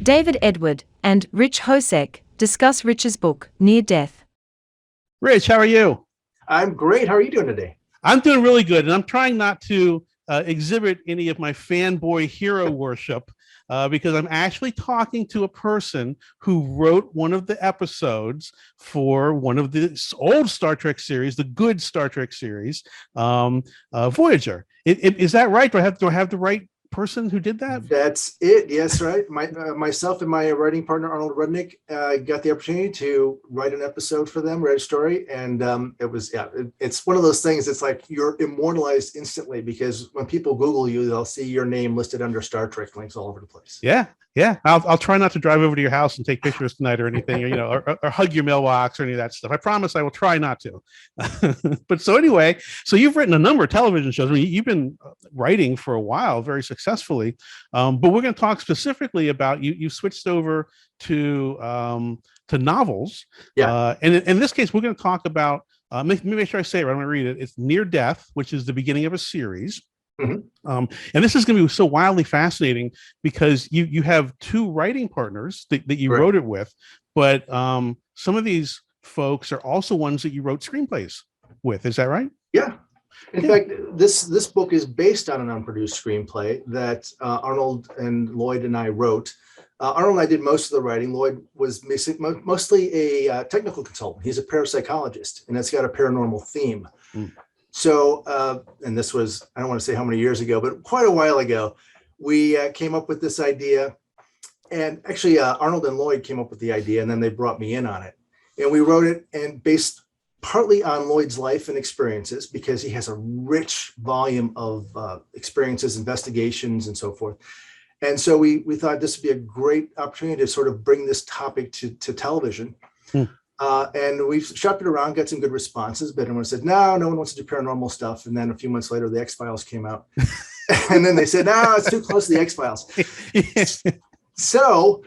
David Edward and Rich Hosek discuss Rich's book, Near Death. Rich, how are you? I'm great. How are you doing today? I'm doing really good, and I'm trying not to exhibit any of my fanboy hero worship because I'm actually talking to a person who wrote one of the episodes for one of the old Star Trek series, the good Star Trek series, Voyager. Is that right? Do I have the right person who did that? That's it. Yes, right. Myself and my writing partner Arnold Rudnick got the opportunity to write an episode for them, write a story, and it's one of those things. It's like you're immortalized instantly because when people Google you, they'll see your name listed under Star Trek links all over the place. Yeah. I'll try not to drive over to your house and take pictures tonight or anything, or hug your mailbox or any of that stuff. I promise I will try not to. But so anyway, so you've written a number of television shows. I mean, you've been writing for a while, very successfully. But we're going to talk specifically about you switched over to novels. Yeah. And in this case, we're going to talk about, let me make sure I say it right. I'm going to read it. It's Near Death, which is the beginning of a series. Mm-hmm. And this is going to be so wildly fascinating because you have two writing partners that you Right. wrote it with, but some of these folks are also ones that you wrote screenplays with. Is that right? Yeah. In fact, this book is based on an unproduced screenplay that Arnold and Lloyd and I wrote. Arnold and I did most of the writing. Lloyd was mostly a technical consultant. He's a parapsychologist, and it's got a paranormal theme. Mm. So, and this was, I don't want to say how many years ago, but quite a while ago, we came up with this idea. And actually, Arnold and Lloyd came up with the idea, and then they brought me in on it. And we wrote it and based partly on Lloyd's life and experiences, because he has a rich volume of experiences, investigations, and so forth. And so we thought this would be a great opportunity to sort of bring this topic to television. Hmm. And we shopped it around, got some good responses, but everyone said, no one wants to do paranormal stuff. And then a few months later, the X-Files came out. And then they said, no, it's too close to the X-Files. So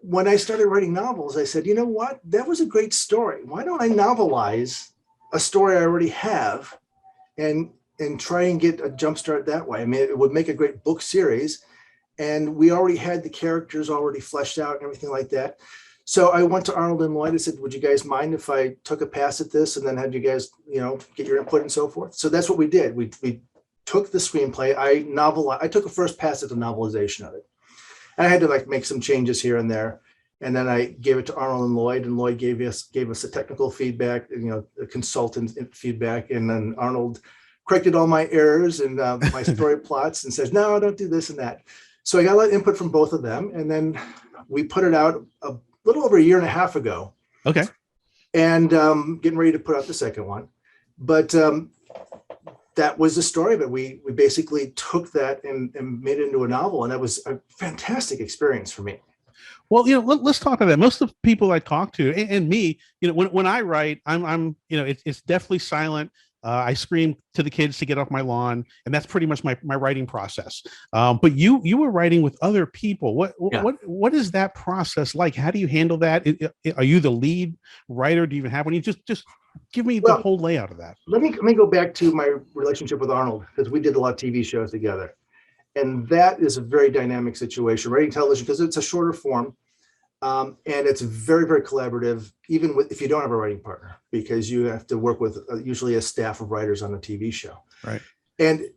when I started writing novels, I said, you know what? That was a great story. Why don't I novelize a story I already have and try and get a jump start that way? I mean, it would make a great book series. And we already had the characters already fleshed out and everything like that. So I went to Arnold and Lloyd and said, would you guys mind if I took a pass at this and then had you guys, get your input and so forth? So that's what we did. We took the screenplay. I took a first pass at the novelization of it. And I had to make some changes here and there. And then I gave it to Arnold and Lloyd gave us a technical feedback, a consultant feedback. And then Arnold corrected all my errors and my story plots and says, no, don't do this and that. So I got a lot of input from both of them. And then we put it out a little over a year and a half ago. Okay. And getting ready to put out the second one. But that was the story. But we basically took that and made it into a novel. And that was a fantastic experience for me. Well, let's talk about that. Most of the people I talk to and me, when I write, I'm it's definitely silent. I scream to the kids to get off my lawn, and that's pretty much my writing process. But you were writing with other people. What is that process like? How do you handle that? Are you the lead writer? Do you even have one? You just give me the whole layout of that. Let me go back to my relationship with Arnold, because we did a lot of TV shows together, and that is a very dynamic situation. Writing television, because it's a shorter form. And it's very, very collaborative, even if you don't have a writing partner, because you have to work with usually a staff of writers on a TV show. Right. And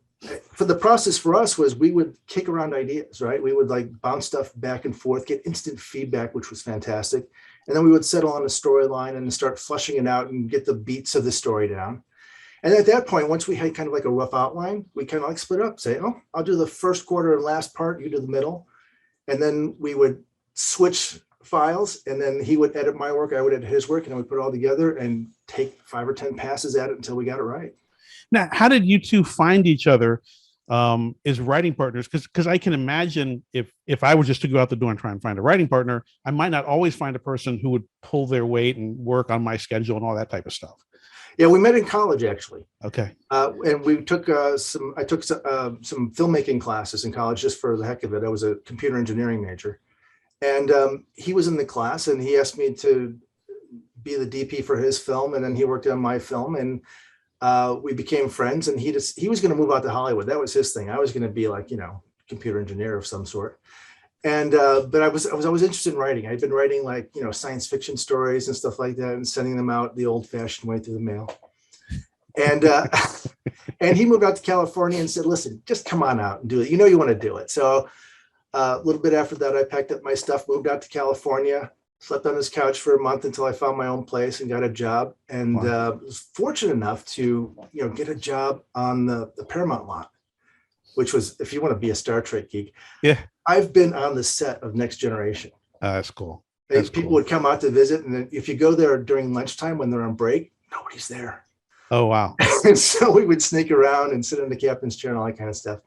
for the process for us was we would kick around ideas, right? We would bounce stuff back and forth, get instant feedback, which was fantastic. And then we would settle on a storyline and start fleshing it out and get the beats of the story down. And at that point, once we had kind of a rough outline, we kind of split up, say, oh, I'll do the first quarter and last part, you do the middle. And then we would switch files, and then he would edit my work, I would edit his work, and then we put it all together and take 5 or 10 passes at it until we got it right. Now, how did you two find each other as writing partners? Because I can imagine if I was just to go out the door and try and find a writing partner, I might not always find a person who would pull their weight and work on my schedule and all that type of stuff. Yeah, we met in college, actually. Okay. And we took some filmmaking classes in college just for the heck of it. I was a computer engineering major. And he was in the class, and he asked me to be the DP for his film, and then he worked on my film, and we became friends. And he was going to move out to Hollywood. That was his thing. I was going to be computer engineer of some sort. And but I was always interested in writing. I'd been writing like, you know, science fiction stories and stuff like that, and sending them out the old-fashioned way through the mail. And and he moved out to California and said, "Listen, just come on out and do it. You know you want to do it." So a little bit after that, I packed up my stuff, moved out to California, slept on his couch for a month until I found my own place and got a job. And was fortunate enough to, you know, get a job on the Paramount lot, which was, if you want to be a Star Trek geek, Yeah. I've been on the set of Next Generation. That's cool. People would come out to visit, and if you go there during lunchtime when they're on break, nobody's there. Oh, wow. And so we would sneak around and sit in the captain's chair and all that kind of stuff.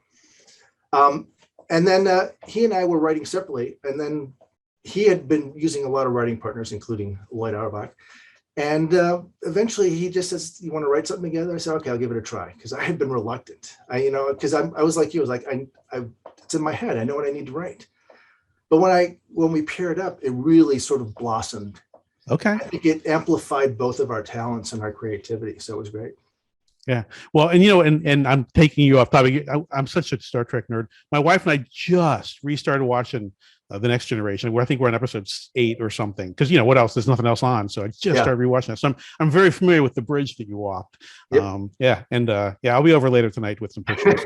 And then he and I were writing separately. And then he had been using a lot of writing partners, including Lloyd Auerbach. And eventually he just says, "You want to write something together?" I said, "Okay, I'll give it a try." Because I had been reluctant. Because I was like you, I was like, it's in my head. I know what I need to write. But when we paired up, it really sort of blossomed. Okay. I think it amplified both of our talents and our creativity. So it was great. Yeah. Well, and and I'm taking you off topic. I'm such a Star Trek nerd. My wife and I just restarted watching The Next Generation. Where I think we're on episode 8 or something. Because what else? There's nothing else on. So I just started rewatching that. So I'm very familiar with the bridge that you walked. Yep. And I'll be over later tonight with some pictures.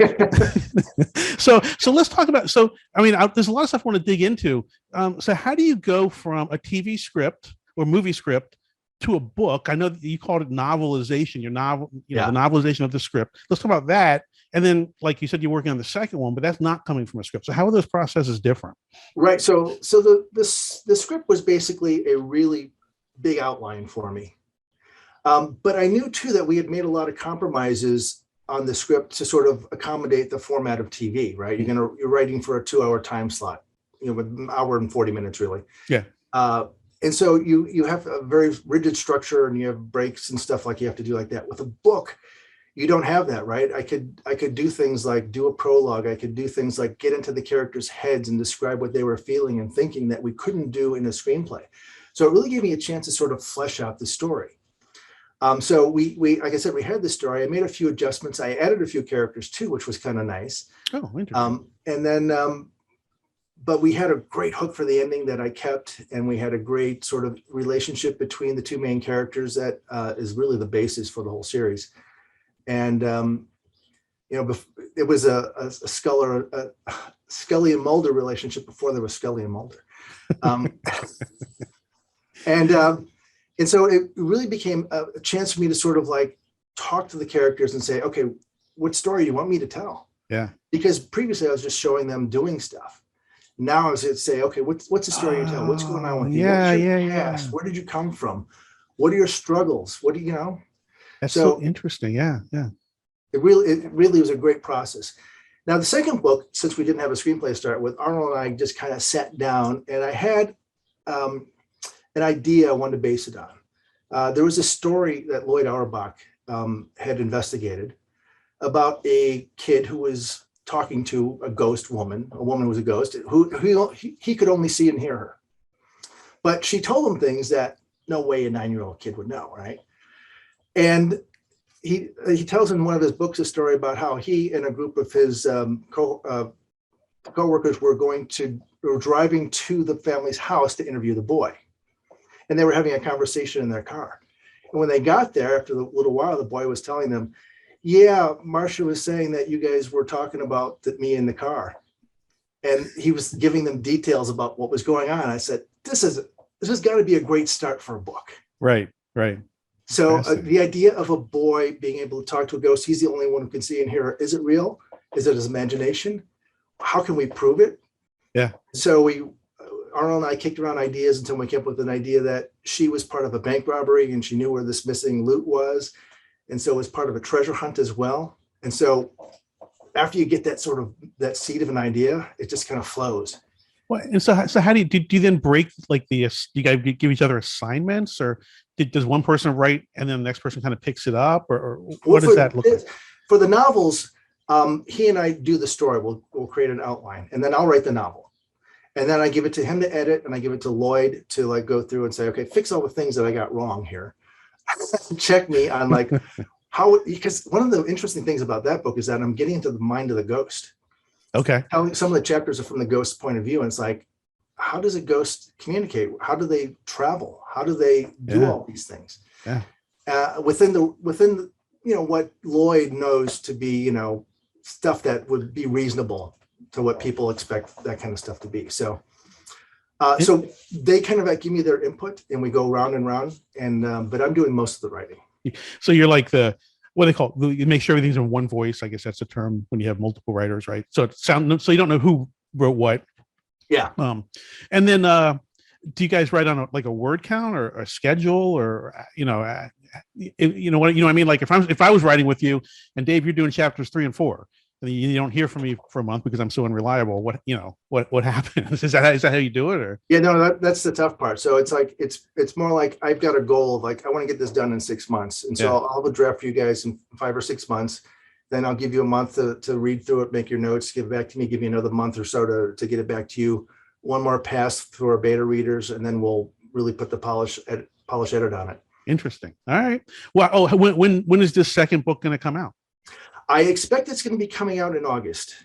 So let's talk about. So there's a lot of stuff I want to dig into. So how do you go from a TV script or movie script to a book? I know that you called it novelization, the novelization of the script. Let's talk about that. And then, like you said, you're working on the second one, but that's not coming from a script. So how are those processes different? Right. So the script was basically a really big outline for me. But I knew too that we had made a lot of compromises on the script to sort of accommodate the format of TV, right? You're writing for a 2-hour time slot, with an hour and 40 minutes really. Yeah. And so you have a very rigid structure, and you have breaks and stuff like you have to do like that. With a book, you don't have that, right? I could do things like do a prologue. I could do things like get into the characters' heads and describe what they were feeling and thinking that we couldn't do in a screenplay. So it really gave me a chance to sort of flesh out the story. So we like I said, we had the story. I made a few adjustments. I added a few characters too, which was kind of nice. Oh, interesting. And then but we had a great hook for the ending that I kept, and we had a great sort of relationship between the two main characters that is really the basis for the whole series. And it was a Scully and Mulder relationship before there was Scully and Mulder, and so it really became a chance for me to sort of like talk to the characters and say, okay, what story do you want me to tell? Yeah. Because previously I was just showing them doing stuff. Now I was to say, okay, what's the story you tell? What's going on with you? Yeah. Where did you come from? What are your struggles? What do you know? That's so interesting. Yeah. It really was a great process. Now, the second book, since we didn't have a screenplay to start with, Arnold and I just kind of sat down, and I had an idea I wanted to base it on. There was a story that Lloyd Auerbach had investigated about a kid who was talking to a ghost woman, a woman who was a ghost, who he could only see and hear her. But she told him things that no way a 9-year-old kid would know, right? And he tells in one of his books a story about how he and a group of his co-workers were driving to the family's house to interview the boy. And they were having a conversation in their car. And when they got there, after a little while, the boy was telling them, "Yeah, Marcia was saying that you guys were talking about me in the car." And he was giving them details about what was going on. I said, this has got to be a great start for a book. Right. So the idea of a boy being able to talk to a ghost, he's the only one who can see and hear her. Is it real? Is it his imagination? How can we prove it? Yeah. So Arnold and I kicked around ideas until we came up with an idea that she was part of a bank robbery and she knew where this missing loot was. And so it was part of a treasure hunt as well. And so after you get that seed of an idea, it just kind of flows. Well, and so how do you then break like you guys give each other assignments, or does one person write and then the next person kind of picks it up, or what does that look like? For the novels, he and I do the story. We'll create an outline, and then I'll write the novel, and then I give it to him to edit, and I give it to Lloyd to like go through and say, okay, fix all the things that I got wrong here. Check me on how, because one of the interesting things about that book is that I'm getting into the mind of the ghost. Okay. Some of the chapters are from the ghost's point of view, and it's like, how does a ghost communicate? How do they travel? How do they do all these things? Yeah. Within the what Lloyd knows to be stuff that would be reasonable to what people expect that kind of stuff to be. So so they kind of give me their input, and we go round and round, and but I'm doing most of the writing. So you're like what they call you make sure everything's in one voice. I guess that's the term when you have multiple writers, right? So so you don't know who wrote what. Yeah. And then do you guys write on a word count or a schedule, or what I mean? Like if I was writing with you, and Dave, you're doing chapters 3 and 4, and you don't hear from me for a month because I'm so unreliable. What happens? Is that how you do it? Or that's the tough part. So it's like it's more like I've got a goal of like I want to get this done in 6 months, and so I'll have a draft for you guys in 5 or 6 months. Then I'll give you a month to read through it, make your notes, give it back to me, give you another month or so to get it back to you. One more pass through our beta readers, and then we'll really put the polish edit on it. Interesting. All right. Well, when is this second book going to come out? I expect it's going to be coming out in August.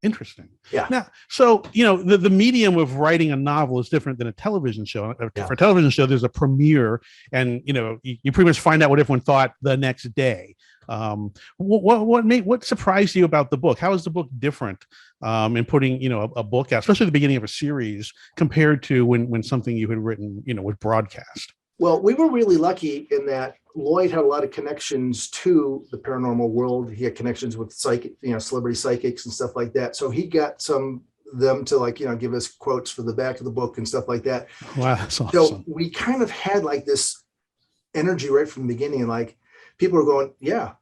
Interesting. Yeah. Now, so the medium of writing a novel is different than a television show. For a television show, there's a premiere, and you pretty much find out what everyone thought the next day. What surprised you about the book? How is the book different in putting a book out, especially at the beginning of a series, compared to when something you had written was broadcast? Well, we were really lucky in that Lloyd had a lot of connections to the paranormal world. He had connections with celebrity psychics and stuff like that. So he got them to give us quotes for the back of the book and stuff like that. Wow, that's awesome. So we kind of had like this energy right from the beginning, and like people were going, yeah,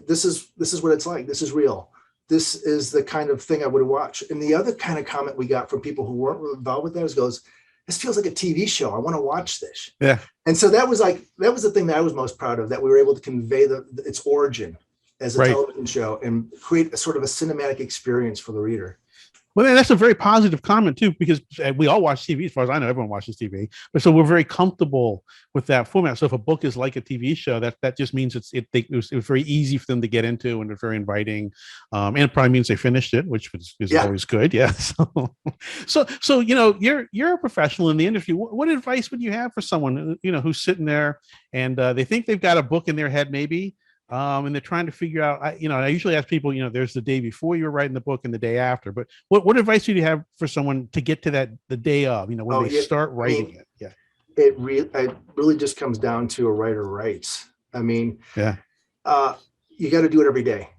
this is what it's like. This is real. This is the kind of thing I would watch. And the other kind of comment we got from people who weren't really involved with that goes, this feels like a TV show. I want to watch this. Yeah. And so that was the thing that I was most proud of, that we were able to convey its origin as a television show and create a sort of a cinematic experience for the reader. Well, that's a very positive comment too, because we all watch TV. As far as I know, everyone watches TV, but so we're very comfortable with that format. So if a book is like a TV show, that just means it was very easy for them to get into, and it's very inviting. And it probably means they finished it, which is always good. Yeah. So you're a professional in the industry. What advice would you have for someone who's sitting there and they think they've got a book in their head, maybe? And they're trying to figure out, I usually ask people, there's the day before you're writing the book and the day after, but what advice do you have for someone to get to the day of, when they start writing it? Yeah. It really just comes down to a writer writes. You got to do it every day.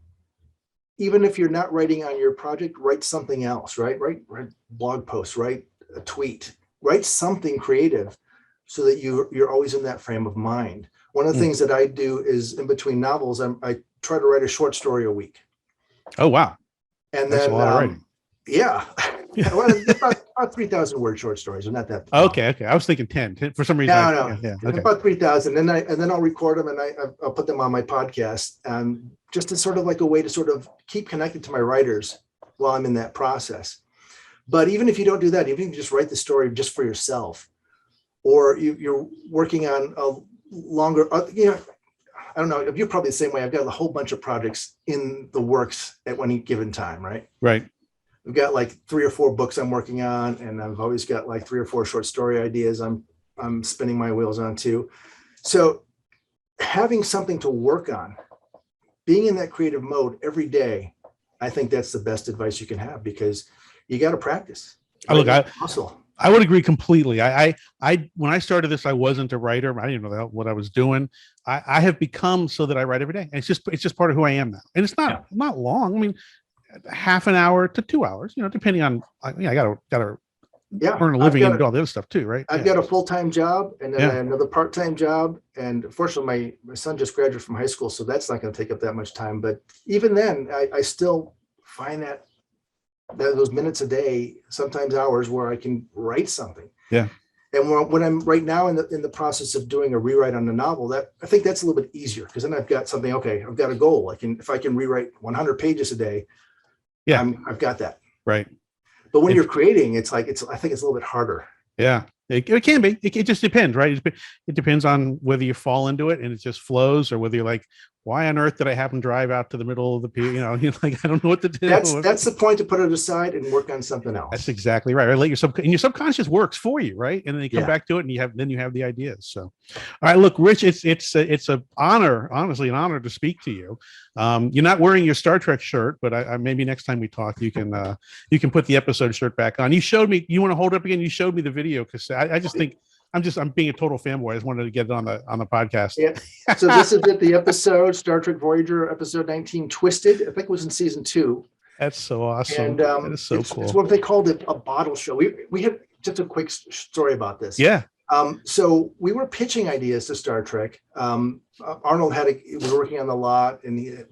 Even if you're not writing on your project, write something else, right? Write blog posts, write a tweet, write something creative so that you're always in that frame of mind. One of the things that I do is in between novels, I try to write a short story a week. Oh, wow. And that's then, a lot of writing. Yeah. About 3,000 word short stories. Are not that. Okay. I was thinking 10 for some reason. No. Okay. About 3,000. And then I'll record them and I'll put them on my podcast, just as sort of like a way to sort of keep connected to my writers while I'm in that process. But even if you don't do that, even if you just write the story just for yourself, or you're working on a longer, I don't know, you're probably the same way. I've got a whole bunch of projects in the works at any given time, right? Right. I've got like 3 or 4 books I'm working on, and I've always got like 3 or 4 short story ideas I'm spinning my wheels on too. So having something to work on, being in that creative mode every day, I think that's the best advice you can have, because you got to practice. I would agree completely. I when I started this, I wasn't a writer. I didn't know what I was doing. I have become so that I write every day. And it's just part of who I am now. And it's not long. I mean, half an hour to 2 hours, depending on, I gotta earn a living and do all the other stuff too, right? I've got a full-time job, and then I have another part-time job. And fortunately, my son just graduated from high school, so that's not going to take up that much time. But even then, I still find that those minutes a day, sometimes hours, where I can write something. Yeah. And when I'm right now in the process of doing a rewrite on the novel, that I think that's a little bit easier, because then I've got something. Okay, I've got a goal. If I can rewrite 100 pages a day, I've got that. Right. But when you're creating, I think it's a little bit harder. Yeah, it can be. It just depends, right? It depends on whether you fall into it and it just flows, or whether you're like, why on earth did I have him drive out to the middle of the pier? Like, I don't know what to do. That's the point, to put it aside and work on something else. That's exactly right. Let your subconscious works for you, right? And then you come back to it, and you have the ideas. So, all right, look, Rich, it's an honor, honestly, an honor to speak to you. You're not wearing your Star Trek shirt, but I maybe next time we talk, you can put the episode shirt back on. You showed me. You want to hold it up again? You showed me the video, because I just think. I'm being a total fanboy. I just wanted to get it on the podcast. Yeah. So this is it, the episode, Star Trek Voyager, episode 19, Twisted. I think it was in season 2. That's so awesome. And that is so cool. It's what they called a bottle show. We had just a quick story about this. Yeah. So we were pitching ideas to Star Trek. Arnold we were working on the lot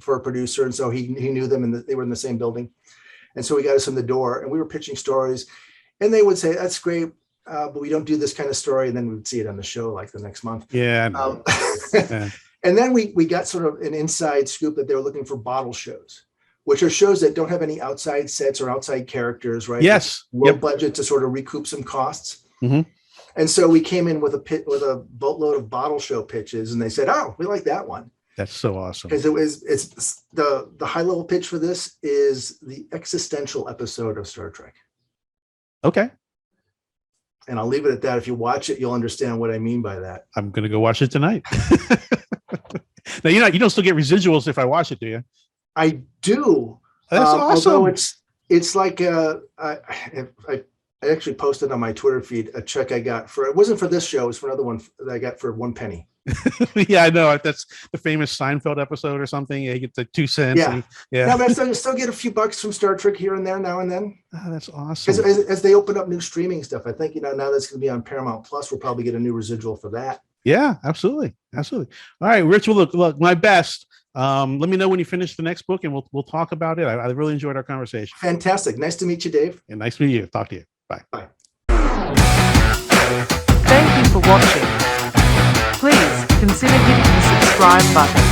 for a producer, and so he knew them, and they were in the same building. And so he got us in the door, and we were pitching stories, and they would say, "That's great. But we don't do this kind of story," and then we would see it on the show like the next month. Yeah. Yeah. And then we got sort of an inside scoop that they were looking for bottle shows, which are shows that don't have any outside sets or outside characters, right? Yes. Low budget to sort of recoup some costs. Mm-hmm. And so we came in with a boatload of bottle show pitches, and they said, "Oh, we like that one." That's so awesome. Because it's the high level pitch for this is the existential episode of Star Trek. Okay. And I'll leave it at that. If you watch it, you'll understand what I mean by that. I'm going to go watch it tonight. Now, you don't still get residuals if I watch it, do you? I do. That's awesome. Although it's like I actually posted on my Twitter feed a check I got it wasn't for this show, it was for another one that I got for 1 penny. Yeah, I know. That's the famous Seinfeld episode or something. You get the 2 cents. Yeah. No, but I still get a few bucks from Star Trek here and there now and then. Oh, that's awesome. As they open up new streaming stuff, I think, now that's going to be on Paramount Plus, we'll probably get a new residual for that. Yeah, absolutely. All right, Rich, well, look, my best. Let me know when you finish the next book, and we'll talk about it. I really enjoyed our conversation. Fantastic. Nice to meet you, Dave. And nice to meet you. Talk to you. Bye. Bye. Thank you for watching. Please consider hitting the subscribe button.